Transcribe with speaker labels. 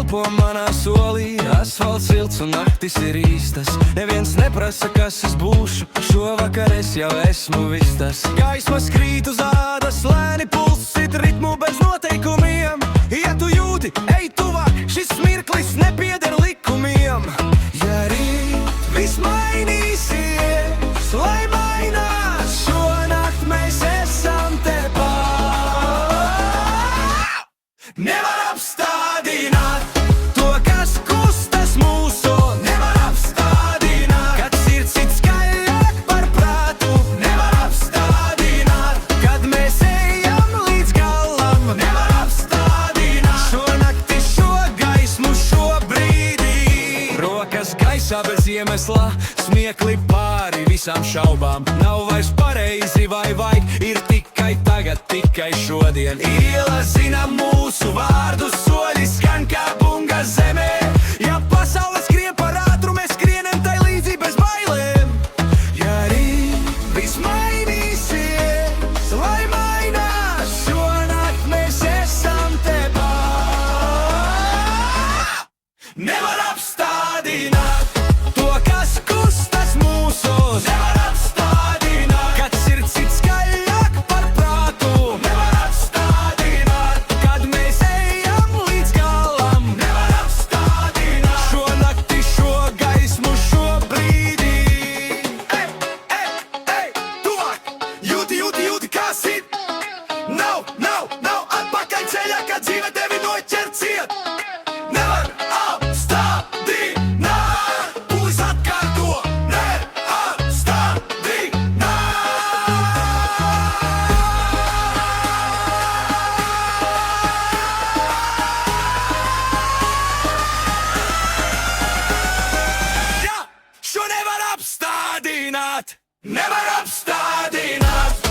Speaker 1: elpo manā solī. Asfalts silts un naktis ir īstas. Neviens neprasa, kas es būšu. Šovakar es jau esmu viss tas. Gaismas krīt uz ādas, lēni pulss sit ritmu bez noteikumiem. Ja tu jūti, ej tuvāk, šis mirklis nepieder likumiem. Ja rīt viss mainīsies, lai mainās, šonakt mēs esam tepat. Nevar apstādināt to, kas kustas mūsu. Nevar apstādināt, kad sirds sit skaļāk par prātu. Nevar apstādināt, kad mēs ejam līdz galam. Nevar apstādināt šo nakti, šo gaismu, šo brīdī. Rokas gaisā bez iemesla, smiekli pāri visām šaubām. Nav vairs pareizi vai vajag, ir tikai tagad, tikai šodien. Iela zina mūsu vārdus, soļi skan kā bunga zemē. Ja pasaule skrien par ātru, mēs skrienam tai līdzi bez bailēm. Ja rīt viss mainīsies, lai mainās, šonakt mēs esam tepat. Nevar apstādināt to, kas kustas mūsos. Nevar apstādināt, kad sirds sit skaļāk par prātu. Nevar apstādināt, kad mēs ejam līdz galam. Nevar apstādināt šo nakti, šo gaismu, šo brīdī. Ej, ej, ej, tuvāk! Jūti, jūti, jūti, kā sit! Nav atpakaļ ceļā, kad dzīve tevi noķer ciet. Nevar apstādināt, pūlis atkārto. Nevar apstādināt. Ja, šo nevar apstādināt. Nevar apstādināt.